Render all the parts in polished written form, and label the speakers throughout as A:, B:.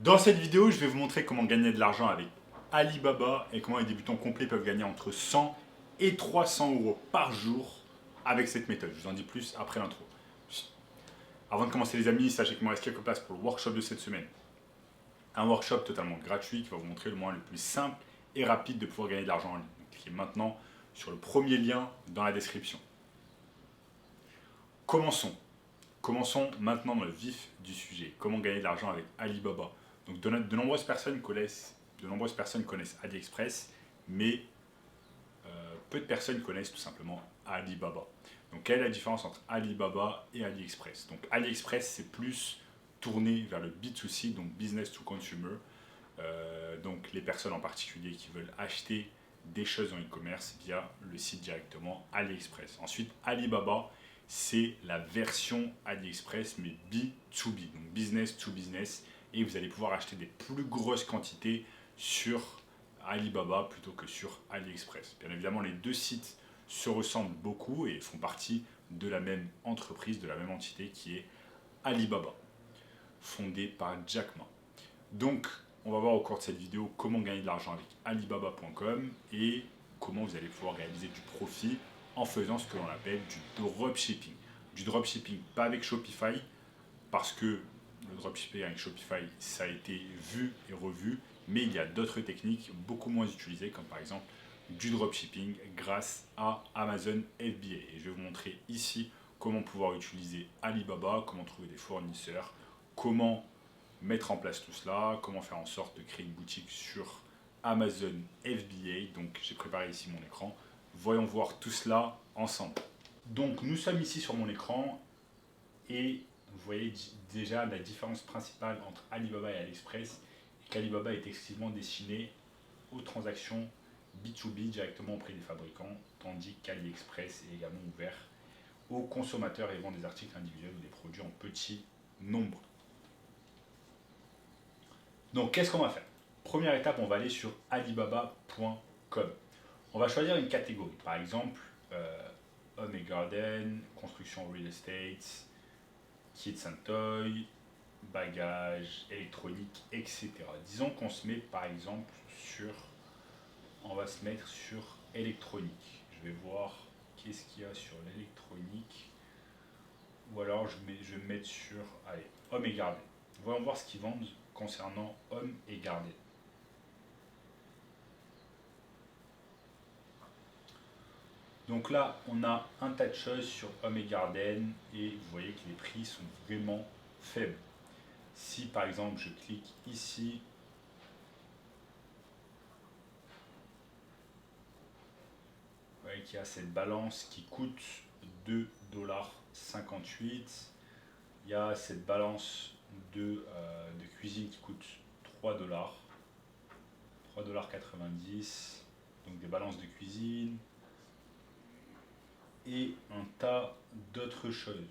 A: Dans cette vidéo, je vais vous montrer comment gagner de l'argent avec Alibaba et comment les débutants complets peuvent gagner entre 100 et 300 euros par jour avec cette méthode. Je vous en dis plus après l'intro. Avant de commencer les amis, sachez qu'il me reste quelques places pour le workshop de cette semaine. Un workshop totalement gratuit qui va vous montrer le moyen le plus simple et rapide de pouvoir gagner de l'argent en ligne. Donc, cliquez maintenant sur le premier lien dans la description. Commençons. Commençons maintenant dans le vif du sujet. Comment gagner de l'argent avec Alibaba. Donc de nombreuses personnes connaissent AliExpress, mais peu de personnes connaissent tout simplement Alibaba. Donc quelle est la différence entre Alibaba et AliExpress? Donc AliExpress c'est plus tourné vers le B2C, donc business to consumer. Donc les personnes en particulier qui veulent acheter des choses en e-commerce via le site directement AliExpress. Ensuite Alibaba, c'est la version AliExpress mais B2B, donc business to business, et vous allez pouvoir acheter des plus grosses quantités sur Alibaba plutôt que sur AliExpress. Bien évidemment, les deux sites se ressemblent beaucoup et font partie de la même entreprise, de la même entité qui est Alibaba, fondée par Jack Ma. Donc, on va voir au cours de cette vidéo comment gagner de l'argent avec Alibaba.com et comment vous allez pouvoir réaliser du profit en faisant ce que l'on appelle du dropshipping. Du dropshipping pas avec Shopify, parce que le dropshipping avec Shopify, ça a été vu et revu, mais il y a d'autres techniques beaucoup moins utilisées, comme par exemple du dropshipping grâce à Amazon FBA. Et je vais vous montrer ici comment pouvoir utiliser Alibaba, comment trouver des fournisseurs, comment mettre en place tout cela, comment faire en sorte de créer une boutique sur Amazon FBA. Donc j'ai préparé ici mon écran. Voyons voir tout cela ensemble. Donc nous sommes ici sur mon écran et vous voyez déjà la différence principale entre Alibaba et AliExpress est qu'Alibaba est exclusivement destiné aux transactions B2B directement auprès des fabricants, tandis qu'AliExpress est également ouvert aux consommateurs et vend des articles individuels ou des produits en petit nombre. Donc qu'est-ce qu'on va faire? Première étape, on va aller sur alibaba.com. On va choisir une catégorie, par exemple Home et Garden, construction real estate, kids and toy, bagages, électronique, etc. Disons qu'on se met par exemple sur, on va se mettre sur électronique. Je vais voir qu'est-ce qu'il y a sur l'électronique. Ou alors je vais me mettre sur, allez, Home et Garden. Voyons voir ce qu'ils vendent concernant Home et Garden. Donc là, on a un tas de choses sur Home et Garden et vous voyez que les prix sont vraiment faibles. Si par exemple je clique ici, vous voyez qu'il y a cette balance qui coûte 2,58 $. Il y a cette balance de cuisine qui coûte 3 $, 3,90 $. Donc des balances de cuisine et un tas d'autres choses.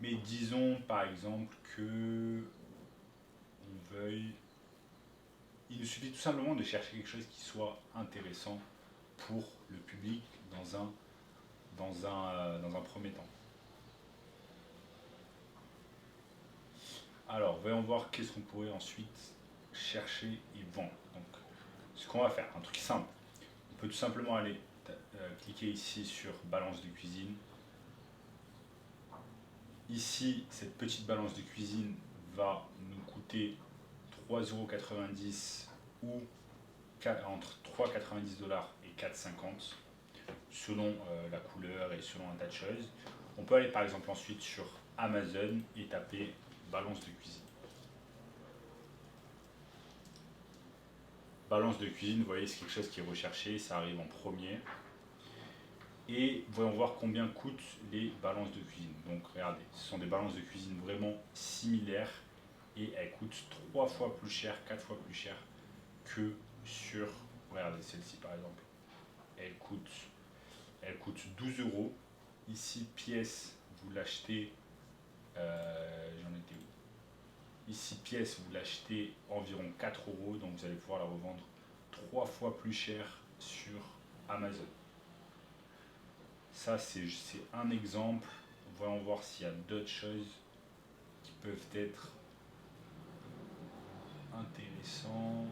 A: Mais disons par exemple que on veuille. Il nous suffit tout simplement de chercher quelque chose qui soit intéressant pour le public dans un premier temps. Alors, voyons voir qu'est-ce qu'on pourrait ensuite chercher et vendre. Donc, ce qu'on va faire, un truc simple. On peut tout simplement aller cliquer ici sur balance de cuisine. Ici, cette petite balance de cuisine va nous coûter 3,90 € ou entre 3,90 $ et 4,50 $ selon la couleur et selon un tas de choses. On peut aller par exemple ensuite sur Amazon et taper balance de cuisine. Balance de cuisine, vous voyez, c'est quelque chose qui est recherché, ça arrive en premier. Et voyons voir combien coûtent les balances de cuisine. Donc regardez, ce sont des balances de cuisine vraiment similaires et elles coûtent 3 fois plus cher, 4 fois plus cher que sur, regardez celle-ci par exemple, elle coûte 12 €. Ici pièce, vous l'achetez, j'en étais où? Ici pièce, vous l'achetez environ 4 €, donc vous allez pouvoir la revendre 3 fois plus cher sur Amazon. Ça, c'est un exemple. Voyons voir s'il y a d'autres choses qui peuvent être intéressant.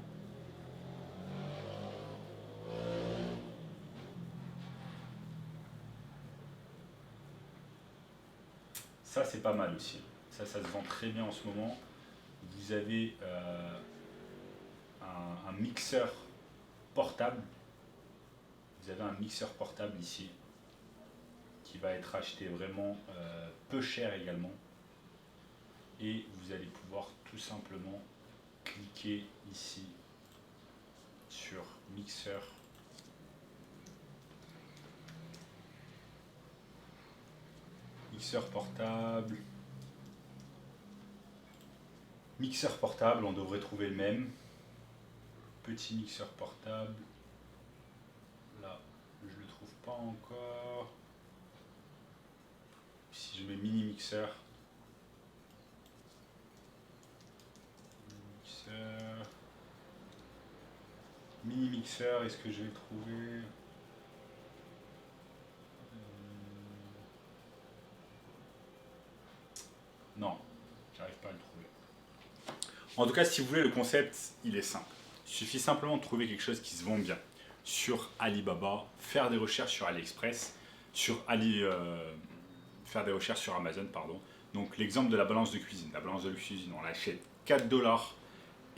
A: Ça, c'est pas mal aussi. Ça se vend très bien en ce moment. Vous avez un mixeur portable. Vous avez un mixeur portable ici qui va être acheté vraiment peu cher également. Et vous allez pouvoir tout simplement cliquer ici sur mixeur. Mixeur portable. Mixeur portable, on devrait trouver le même. Petit mixeur portable. Là, je ne le trouve pas encore. Si je mets mini mixeur. Mini mixeur, est-ce que je vais le trouver? Non, j'arrive pas à le trouver. En tout cas, si vous voulez, le concept, il est simple. Il suffit simplement de trouver quelque chose qui se vend bien sur Alibaba, faire des recherches sur AliExpress, faire des recherches sur Amazon, pardon. Donc l'exemple de la balance de cuisine. La balance de cuisine, on l'achète 4 $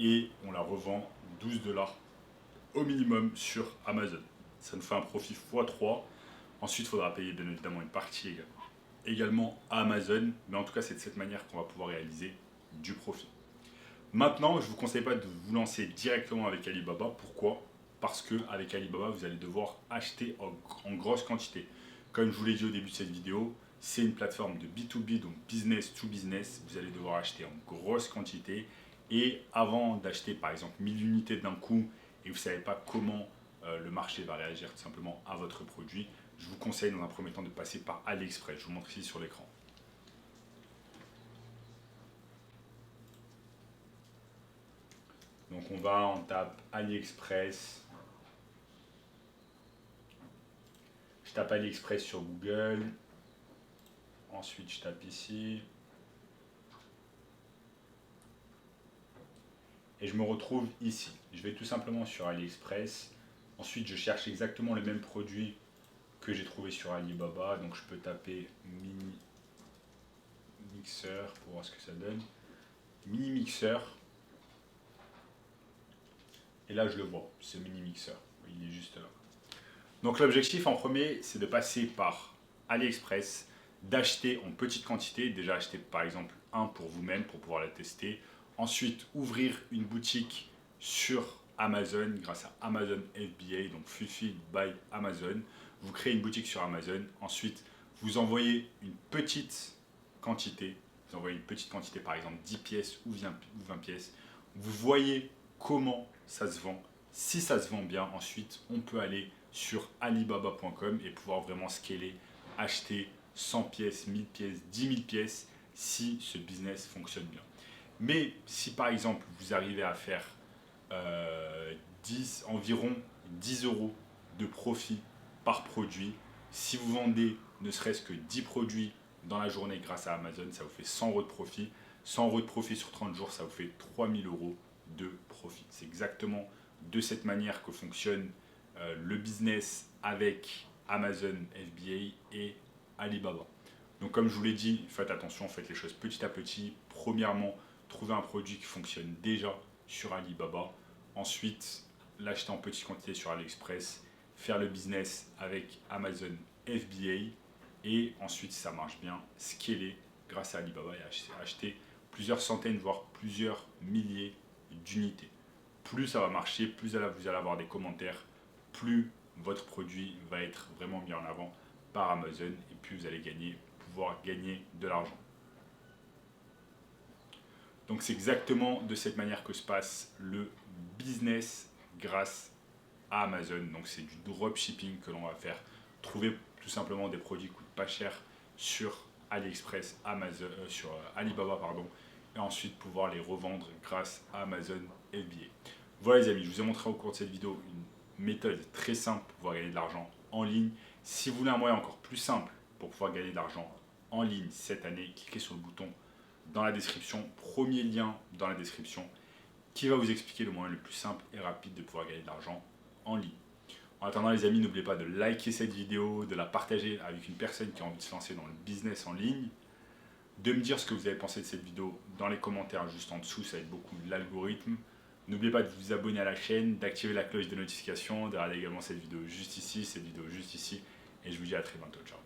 A: et on la revend 12 $ au minimum sur Amazon. Ça nous fait un profit x3. Ensuite, il faudra payer bien évidemment une partie également à Amazon. Mais en tout cas, c'est de cette manière qu'on va pouvoir réaliser du profit. Maintenant, je ne vous conseille pas de vous lancer directement avec Alibaba. Pourquoi? Parce qu'avec Alibaba, vous allez devoir acheter en grosse quantité. Comme je vous l'ai dit au début de cette vidéo, c'est une plateforme de B2B, donc business to business. Vous allez devoir acheter en grosse quantité. Et avant d'acheter par exemple 1000 unités d'un coup et vous ne savez pas comment le marché va réagir tout simplement à votre produit, je vous conseille dans un premier temps de passer par AliExpress. Je vous montre ici sur l'écran. Donc on tape AliExpress. Je tape AliExpress sur Google. Ensuite je tape ici. Et je me retrouve ici. Je vais tout simplement sur AliExpress. Ensuite je cherche exactement les mêmes produits que j'ai trouvé sur Alibaba. Donc je peux taper mini mixeur pour voir ce que ça donne. Mini mixeur. Et là je le vois, ce mini mixeur. Il est juste là. Donc l'objectif en premier, c'est de passer par AliExpress, d'acheter en petite quantité. Déjà acheter par exemple un pour vous-même pour pouvoir la tester. Ensuite ouvrir une boutique sur Amazon grâce à Amazon FBA, donc Fulfilled by Amazon. Vous créez une boutique sur Amazon. Ensuite, vous envoyez une petite quantité. Vous envoyez une petite quantité, par exemple 10 pièces ou 20 pièces. Vous voyez comment ça se vend. Si ça se vend bien, ensuite, on peut aller sur alibaba.com et pouvoir vraiment scaler, acheter 100 pièces, 1000 pièces, 10 000 pièces si ce business fonctionne bien. Mais si par exemple, vous arrivez à faire environ 10 € de profit par produit, si vous vendez ne serait-ce que 10 produits dans la journée grâce à Amazon, ça vous fait 100 € de profit. 100 € de profit sur 30 jours, ça vous fait 3000 € de profit. C'est exactement de cette manière que fonctionne le business avec Amazon FBA et Alibaba. Donc comme je vous l'ai dit, faites attention, faites les choses petit à petit. Premièrement, trouvez un produit qui fonctionne déjà sur Alibaba. Ensuite, l'acheter en petite quantité sur AliExpress, faire le business avec Amazon FBA et ensuite, si ça marche bien, scaler grâce à Alibaba et acheter plusieurs centaines, voire plusieurs milliers d'unités. Plus ça va marcher, plus vous allez avoir des commentaires, plus votre produit va être vraiment mis en avant par Amazon et plus vous allez pouvoir gagner de l'argent. Donc c'est exactement de cette manière que se passe le business grâce à Amazon. Donc c'est du dropshipping que l'on va faire. Trouver tout simplement des produits qui coûtent pas cher sur AliExpress, sur Alibaba, pardon, et ensuite pouvoir les revendre grâce à Amazon FBA. Voilà les amis, je vous ai montré au cours de cette vidéo une méthode très simple pour pouvoir gagner de l'argent en ligne. Si vous voulez un moyen encore plus simple pour pouvoir gagner de l'argent en ligne cette année, cliquez sur le bouton dans la description, premier lien dans la description. qui va vous expliquer le moyen le plus simple et rapide de pouvoir gagner de l'argent en ligne. En attendant les amis, n'oubliez pas de liker cette vidéo, de la partager avec une personne qui a envie de se lancer dans le business en ligne, de me dire ce que vous avez pensé de cette vidéo dans les commentaires juste en dessous, ça aide beaucoup l'algorithme. N'oubliez pas de vous abonner à la chaîne, d'activer la cloche de notification, de regarder également cette vidéo juste ici, et je vous dis à très bientôt, ciao.